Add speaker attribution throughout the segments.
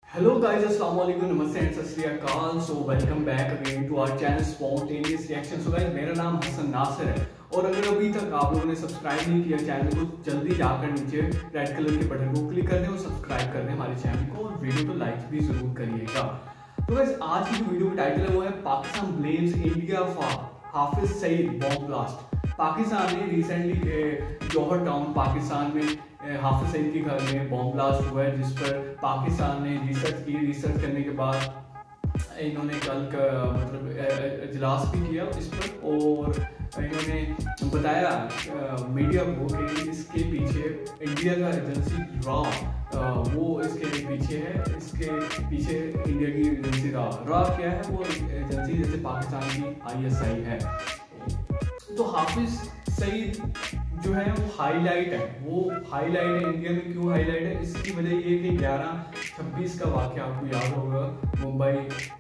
Speaker 1: Hello guys, assalamu alaikum, namaste and sat sri akal. So welcome back again to our channel Spontaneous Reaction. So guys, मेरा नाम हसन नासिर है और अगर अभी तक आप लोगों ने सब्सक्राइब नहीं किया चैनल को, जल्दी जाकर नीचे रेड कलर के बटन को क्लिक कर दें और सब्सक्राइब कर दें हमारे चैनल को और वीडियो को लाइक भी जरूर करिएगा। तो गाइस, आज की जो वीडियो का टाइटल है वो है Pakistan blames India for Hafiz Saeed bomb blast. Pakistan ने रिसेंटली जौहर टाउन पाकिस्तान में हाफिज सईद के घर में बॉम्ब ब्लास्ट हुआ है, जिस पर पाकिस्तान ने रिसर्च करने के बाद इन्होंने कल मतलब इजलास भी किया इस पर और इन्होंने बताया मीडिया को कि इसके पीछे इंडिया का एजेंसी रॉ वो इसके पीछे है। इसके पीछे इंडिया की एजेंसी रॉ क्या है, वो एजेंसी जैसे पाकिस्तान की ISI है। तो हाफिज सईद जो है वो हाईलाइट है, इंडिया में क्यों हाईलाइट है, इसकी वजह ये कि 11/26 का वाक़या आपको याद होगा, मुंबई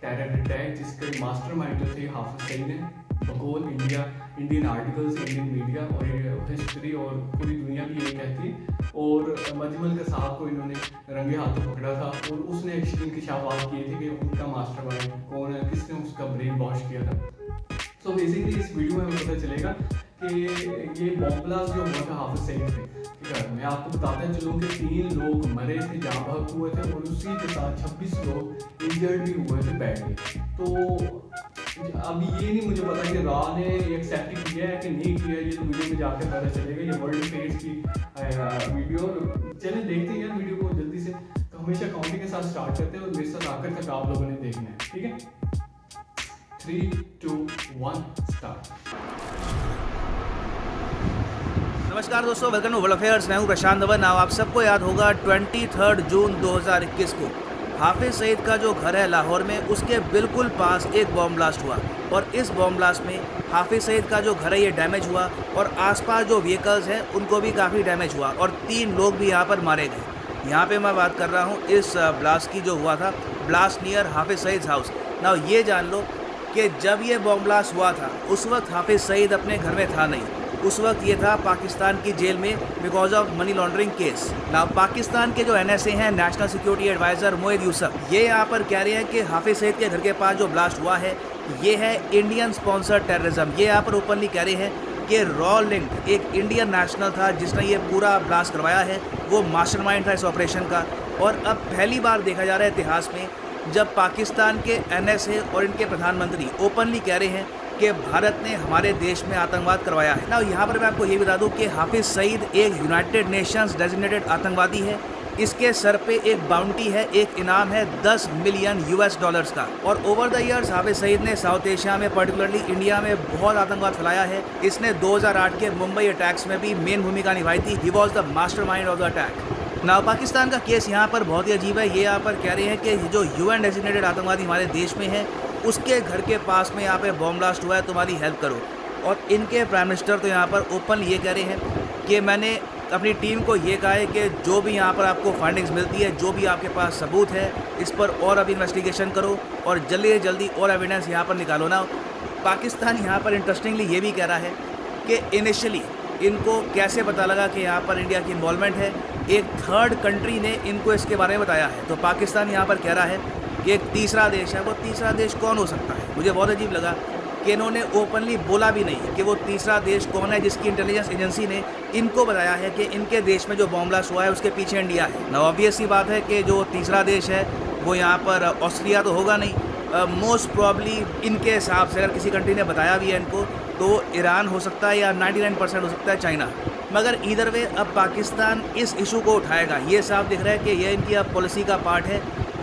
Speaker 1: टेरर अटैक, जिसके मास्टरमाइंड जो थे हाफिज सईद ने बकौल इंडियन आर्टिकल्स, इंडियन मीडिया और हिस्ट्री और पूरी दुनिया भी ये कहती, और मजमल का साहब को इन्होंने रंगे हाथों पकड़ा था और उसने इंकशाफात किए थे कि उनका मास्टरमाइंड कौन है, किसने उसका ब्रेन वॉश किया था। तो बेसिकली इस वीडियो में हमें पता चलेगा कि ये बॉम्ब ब्लास्ट जो हुआ था हाफिज सईद थे, ठीक है। मैं आपको बताता चलूँ कि 3 लोग मरे थे, जहाँ भाग हुए थे, और उसी के साथ 26 लोग इंजर्ड भी हुए थे बैडली। तो अभी ये नहीं मुझे पता कि रॉ ने एक्सेप्ट किया है कि नहीं किया, ये तो वीडियो में जाकर पता चलेगा। ये वर्ल्ड फेस की वीडियो, चलिए देखते हैं यार वीडियो को जल्दी से। तो हमेशा काउंटिंग के साथ स्टार्ट करते हैं और मेरे साथ आकर तक आप लोगों ने देखना है, ठीक है। 3, 2, 1 स्टार्ट।
Speaker 2: नमस्कार दोस्तों, वेलकम टू वर्ल्ड अफेयर्स। मैं हूं प्रशांत धवन। आप सबको याद होगा 23 जून 2021 को हाफिज सईद का जो घर है लाहौर में, उसके बिल्कुल पास एक बॉम्ब ब्लास्ट हुआ और इस बॉम्ब ब्लास्ट में हाफिज सईद का जो घर है ये डैमेज हुआ और आसपास जो व्हीकल्स हैं उनको भी काफ़ी डैमेज हुआ और 3 लोग भी यहाँ पर मारे गए। यहाँ पे मैं बात कर रहा हूँ इस ब्लास्ट की जो हुआ था, blast near Hafiz Saeed house. ना ये जान लो कि जब ये बॉम्ब ब्लास्ट हुआ था उस वक्त हाफिज सईद अपने घर में था नहीं, उस वक्त ये था पाकिस्तान की जेल में because of money laundering case. ना पाकिस्तान के जो NSA हैं, नेशनल सिक्योरिटी एडवाइज़र मोहित यूसुफ, ये यहाँ पर कह रहे हैं कि हाफिज सईद के घर के पास जो ब्लास्ट हुआ है ये है इंडियन स्पॉन्सर्ड टेररिज्म। ये यहाँ पर ओपनली कह रहे हैं कि रॉ लिंक्ड एक इंडियन नेशनल था जिसने ये पूरा ब्लास्ट करवाया है, वो मास्टरमाइंड था इस ऑपरेशन का। और अब पहली बार देखा जा रहा है इतिहास में जब पाकिस्तान के NSA और इनके प्रधानमंत्री ओपनली कह रहे हैं कि भारत ने हमारे देश में आतंकवाद करवाया है। ना यहाँ पर मैं आपको ये बता दूं कि हाफिज सईद एक यूनाइटेड नेशंस डेजिग्नेटेड आतंकवादी है। इसके सर पे एक बाउंटी है, एक इनाम है $10 मिलियन का। और over the years Hafiz Saeed ने साउथ एशिया में, पर्टिकुलरली इंडिया में बहुत आतंकवाद फैलाया है। इसने 2008 के मुंबई अटैक्स में भी मेन भूमिका निभाई थी। He was the mastermind of the attack. ना पाकिस्तान का केस यहाँ पर बहुत ही अजीब है। ये यहाँ पर कह रहे हैं कि जो UN डेजिग्नेटेड आतंकवादी हमारे देश में है उसके घर के पास में यहाँ पे बॉम्ब ब्लास्ट हुआ है, तुम्हारी हेल्प करो। और इनके प्राइम मिनिस्टर तो यहाँ पर ओपन ये कह रहे हैं कि मैंने अपनी टीम को ये कहा है कि जो भी यहाँ पर आपको फाइंडिंग्स मिलती है, जो भी आपके पास सबूत है, इस पर और अभी इन्वेस्टिगेशन करो और जल्दी से जल्दी और एविडेंस यहाँ पर निकालो ना। पाकिस्तान यहाँ पर इंटरेस्टिंगली ये भी कह रहा है कि इनिशियली इनको कैसे पता लगा कि यहाँ पर इंडिया की इन्वॉल्वमेंट है, एक थर्ड कंट्री ने इनको इसके बारे में बताया है। तो पाकिस्तान यहाँ पर कह रहा है कि एक तीसरा देश है। वो तीसरा देश कौन हो सकता है? मुझे बहुत अजीब लगा कि इन्होंने ओपनली बोला भी नहीं कि वो तीसरा देश कौन है जिसकी इंटेलिजेंस एजेंसी ने इनको बताया है कि इनके देश में जो बॉम्ब ब्लास्ट हुआ है उसके पीछे इंडिया है। ना ऑब्वियस सी बात है कि जो तीसरा देश है वो यहाँ पर ऑस्ट्रेलिया तो होगा नहीं। मोस्ट प्रॉब्ली इनके हिसाब से अगर किसी कंट्री ने बताया भी है इनको तो ईरान हो सकता है या 99% हो सकता है चाइना। मगर ईदर वे अब पाकिस्तान इस इशू को उठाएगा, ये साफ दिख रहा है कि ये इनकी अब पॉलिसी का पार्ट है।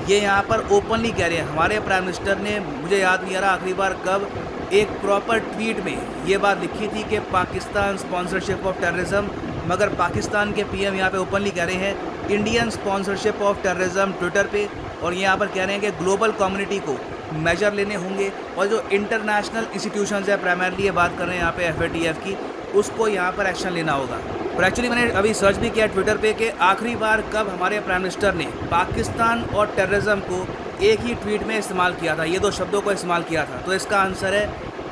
Speaker 2: ये यहाँ पर ओपनली कह रहे हैं। हमारे प्राइम मिनिस्टर ने, मुझे याद नहीं आ रहा आखिरी बार कब, एक प्रॉपर ट्वीट में ये बात लिखी थी कि पाकिस्तान स्पॉन्सरशिप ऑफ टेररिज्म, मगर पाकिस्तान के PM यहाँ पे ओपनली कह रहे हैं Indian sponsorship of terrorism Twitter पे। और ये यहाँ पर कह रहे हैं कि ग्लोबल कम्युनिटी को मेजर लेने होंगे और जो इंटरनेशनल इंस्टीट्यूशंस है, प्राइमरली ये बात कर रहे हैं यहाँ पे FATF की, उसको यहाँ पर एक्शन लेना होगा। और एक्चुअली मैंने अभी सर्च भी किया ट्विटर पे कि आखिरी बार कब हमारे प्राइम मिनिस्टर ने पाकिस्तान और टेररिज्म को एक ही ट्वीट में इस्तेमाल किया था, ये 2 शब्दों को इस्तेमाल किया था। तो इसका आंसर है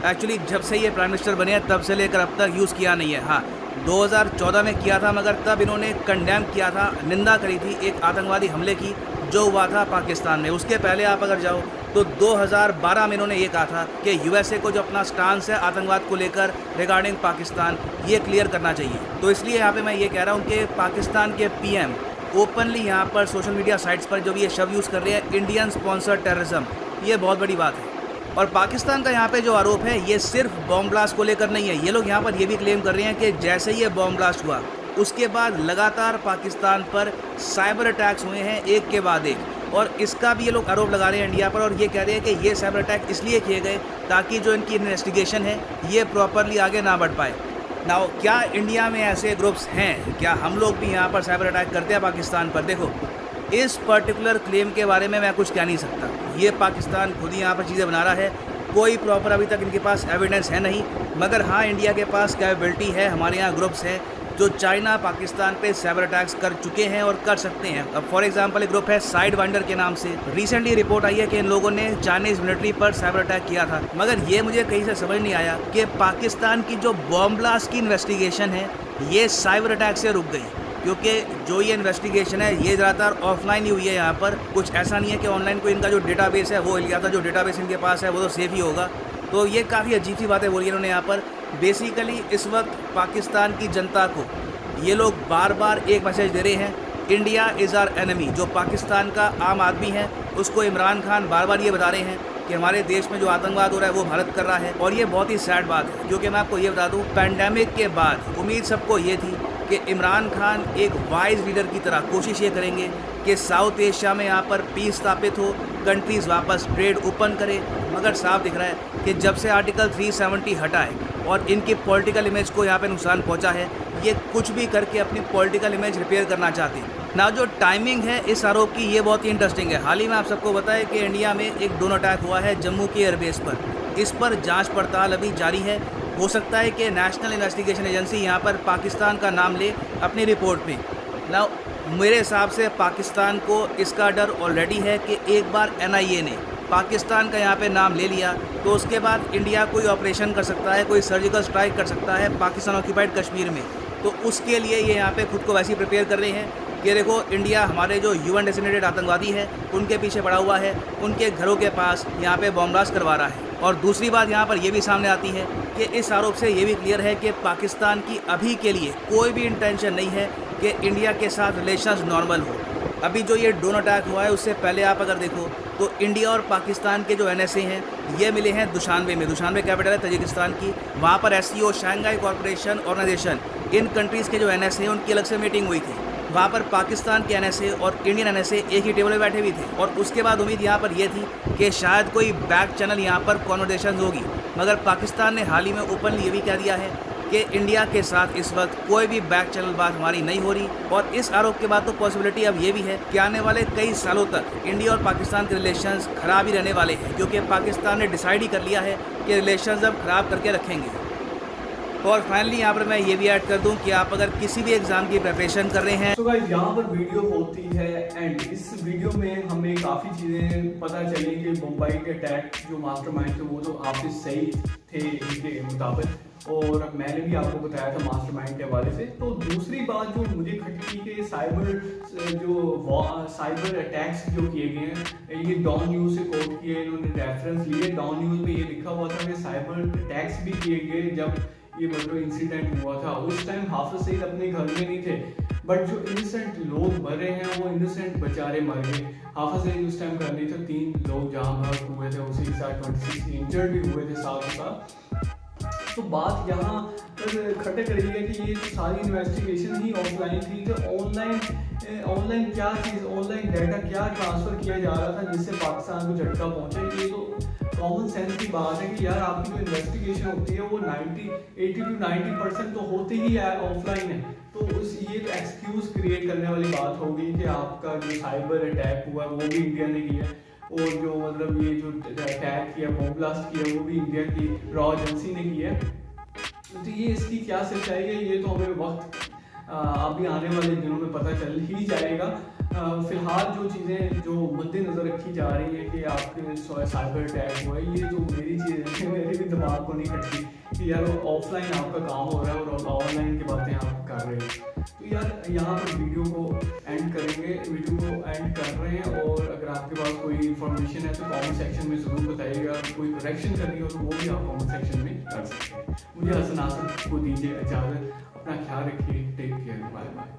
Speaker 2: एक्चुअली जब से ये प्राइम मिनिस्टर बने हैं तब से लेकर अब तक यूज़ किया नहीं है। हाँ, 2014 में किया था, मगर तब इन्होंने कंडेम किया था, निंदा करी थी एक आतंकवादी हमले की जो हुआ था पाकिस्तान में। उसके पहले आप अगर जाओ तो 2012 में इन्होंने ये कहा था कि यूएसए को जो अपना स्टांस है आतंकवाद को लेकर रिगार्डिंग पाकिस्तान, ये क्लियर करना चाहिए। तो इसलिए यहाँ पे मैं ये कह रहा हूँ कि पाकिस्तान के पीएम ओपनली यहाँ पर सोशल मीडिया साइट्स पर जो भी ये शब्द यूज़ कर रहे हैं इंडियन स्पॉन्सर्ड टेररिज्म, ये बहुत बड़ी बात है। और पाकिस्तान का यहाँ पे जो आरोप है ये सिर्फ बॉम्ब ब्लास्ट को लेकर नहीं है। ये लोग यहाँ पर ये भी क्लेम कर रहे हैं कि जैसे ही ये बॉम्ब ब्लास्ट हुआ उसके बाद लगातार पाकिस्तान पर साइबर अटैक्स हुए हैं एक के बाद एक, और इसका भी ये लोग आरोप लगा रहे हैं इंडिया पर। और ये कह रहे हैं कि ये साइबर अटैक इसलिए किए गए ताकि जो इनकी इन्वेस्टिगेशन है ये प्रॉपरली आगे ना बढ़ पाए। ना क्या इंडिया में ऐसे ग्रुप्स हैं, क्या हम लोग भी यहाँ पर साइबर अटैक करते हैं पाकिस्तान पर? देखो, इस पर्टिकुलर क्लेम के बारे में मैं कुछ कह नहीं सकता। ये पाकिस्तान खुद ही यहाँ पर चीज़ें बना रहा है, कोई प्रॉपर अभी तक इनके पास एविडेंस है नहीं। मगर हाँ, इंडिया के पास कैपेबिलिटी है, हमारे यहाँ ग्रुप्स हैं जो चाइना पाकिस्तान पे साइबर अटैक्स कर चुके हैं और कर सकते हैं। अब फॉर एग्जांपल एक ग्रुप है साइड वाइंडर के नाम से। रिसेंटली रिपोर्ट आई है कि इन लोगों ने चाइनीज़ मिलिट्री पर साइबर अटैक किया था। मगर ये मुझे कहीं से समझ नहीं आया कि पाकिस्तान की जो बॉम्ब ब्लास्ट की इन्वेस्टिगेशन है ये साइबर अटैक से रुक गई, क्योंकि जो ये इन्वेस्टिगेशन है ये ज़्यादातर ऑफलाइन ही हुई है। यहाँ पर कुछ ऐसा नहीं है कि ऑनलाइन कोई इनका जो डेटाबेस है वो हिल गया था। जो डेटाबेस इनके पास है वो तो सेफ ही होगा। तो ये काफ़ी अजीब सी बातें बोली इन्होंने यहाँ पर। बेसिकली इस वक्त पाकिस्तान की जनता को ये लोग बार बार एक मैसेज दे रहे हैं, इंडिया इज़ आवर एनिमी। जो पाकिस्तान का आम आदमी है उसको इमरान खान बार बार ये बता रहे हैं कि हमारे देश में जो आतंकवाद हो रहा है वो भारत कर रहा है। और ये बहुत ही सैड बात है, क्योंकि मैं आपको ये बता दूं, पैंडेमिक के बाद उम्मीद सबको ये थी कि इमरान खान एक वाइज लीडर की तरह कोशिश ये करेंगे कि साउथ एशिया में यहाँ पर पीस स्थापित हो, कंट्रीज़ वापस ट्रेड ओपन करे। मगर साफ दिख रहा है कि जब से आर्टिकल 370 हटा है और इनकी पॉलिटिकल इमेज को यहाँ पे नुकसान पहुँचा है, ये कुछ भी करके अपनी पॉलिटिकल इमेज रिपेयर करना चाहते हैं ना। जो टाइमिंग है इस आरोप की ये बहुत ही इंटरेस्टिंग है। हाल ही में आप सबको बताया कि इंडिया में एक ड्रोन अटैक हुआ है जम्मू के एयरबेस पर। इस पर जांच पड़ताल अभी जारी है। हो सकता है कि नेशनल इन्वेस्टिगेशन एजेंसी यहाँ पर पाकिस्तान का नाम ले अपनी रिपोर्ट में ना। मेरे हिसाब से पाकिस्तान को इसका डर ऑलरेडी है कि एक बार NIA ने पाकिस्तान का यहाँ पे नाम ले लिया तो उसके बाद इंडिया कोई ऑपरेशन कर सकता है, कोई सर्जिकल स्ट्राइक कर सकता है पाकिस्तान ऑक्यूपाइड कश्मीर में। तो उसके लिए ये यहाँ पे खुद को वैसे ही प्रिपेयर कर रहे हैं कि देखो, इंडिया हमारे जो UN डेजिग्नेटेड आतंकवादी है उनके पीछे पड़ा हुआ है, उनके घरों के पास यहाँ पे बॉम्ब ब्लास्ट करवा रहा है। और दूसरी बात यहाँ पर यह भी सामने आती है कि इस आरोप से ये भी क्लियर है कि पाकिस्तान की अभी के लिए कोई भी इंटेंशन नहीं है कि इंडिया के साथ रिलेशंस नॉर्मल हो। अभी जो ये ड्रोन अटैक हुआ है उससे पहले आप अगर देखो तो इंडिया और पाकिस्तान के जो NSA हैं ये मिले हैं दुशानबे में। दुशानबे कैपिटल है तजिकिस्तान की। वहाँ पर SCO शंघाई कॉरपोरेशन ऑर्गेनाइजेशन, इन कंट्रीज़ के जो NSA हैं उनकी अलग से मीटिंग हुई थी। वहाँ पर पाकिस्तान के NSA और इंडियन NSA एक ही टेबल पर बैठे हुए थे। और उसके बाद उम्मीद यहाँ पर यह थी कि शायद कोई बैक चैनल यहाँ पर कॉन्वर्सेशन होगी। मगर पाकिस्तान ने हाल ही में ओपनली ये भी कह दिया है कि इंडिया के साथ इस वक्त कोई भी बैक चैनल बात हमारी नहीं हो रही। और इस आरोप के बाद तो पॉसिबिलिटी अब ये भी है कि आने वाले कई सालों तक इंडिया और पाकिस्तान के रिलेशंस खराब ही रहने वाले हैं, क्योंकि पाकिस्तान ने डिसाइड ही कर लिया है कि रिलेशंस अब खराब करके रखेंगे। और फाइनली यहाँ पर मैं ये भी ऐड कर दूं कि आप अगर किसी भी एग्जाम की प्रिपरेशन कर रहे हैं
Speaker 1: तो गाइस यहाँ पर वीडियो होती है एंड इस वीडियो में हमें काफ़ी चीज़ें पता चली कि मुंबई के अटैक जो मास्टरमाइंड थे वो तो आपसे सही थे इनके मुताबिक, और मैंने भी आपको बताया था मास्टरमाइंड के हवाले से। तो दूसरी बात जो मुझे खटकी के साइबर अटैक्स जो किए गए हैं, ये डॉन न्यूज़ से कोट किए, इन्होंने रेफरेंस लिए। डॉन न्यूज़ में ये लिखा हुआ था कि साइबर अटैक्स भी किए गए जब ये मतलब इंसिडेंट हुआ था। उस टाइम हाफिज सईद अपने घर में नहीं थे, बट जो इनोसेंट लोग मरे हैं वो इनोसेंट बेचारे मर गए। हाफिज सईद उस टाइम घर नहीं था, 3 लोग जहाँ भर हुए थे, उसी के साथ 26 इंजर्ड भी हुए थे साथ साथ। तो बात यहाँ पर खटक रही है कि ये सारी इन्वेस्टिगेशन ही ऑफलाइन थी, तो ऑनलाइन क्या चीज़, ऑनलाइन डाटा क्या ट्रांसफ़र किया जा रहा था जिससे पाकिस्तान को झटका पहुँचा। ये तो कॉमन सेंस की बात है कि यार आपकी जो इन्वेस्टिगेशन होती है वो 80 to 90% तो होती ही ऑफलाइन है। तो ये तो एक्सक्यूज़ क्रिएट करने वाली बात होगी कि आपका जो साइबर अटैक हुआ वो भी इंडिया ने किया, और जो मतलब ये जो अटैक किया, बॉम्ब ब्लास्ट किया, वो भी इंडिया की रॉ एजेंसी ने किया। तो ये इसकी क्या सच्चाई है ये तो हमें वक्त अभी आने वाले दिनों में पता चल ही जाएगा। फिलहाल जो चीज़ें जो मद्देनज़र रखी जा रही है कि आपके साइबर अटैक हुआ है, ये जो मेरी चीज़ें मेरे भी दिमाग को नहीं कटती कि यार ऑफलाइन आपका काम हो रहा है और ऑनलाइन की बातें आप कर रहे हैं। तो यार यहाँ पर वीडियो को एंड करेंगे, वीडियो को एंड कर रहे हैं। और अगर आपके पास कोई इन्फॉर्मेशन है तो कमेंट सेक्शन में ज़रूर बताइएगा। कोई करेक्शन करनी हो तो वो भी आप कमेंट सेक्शन में कर सकते हैं। मुझे हसन नासिर को दीजिए इजाज़त, अपना ख्याल रखिए, टेक केयर, बाय बाय।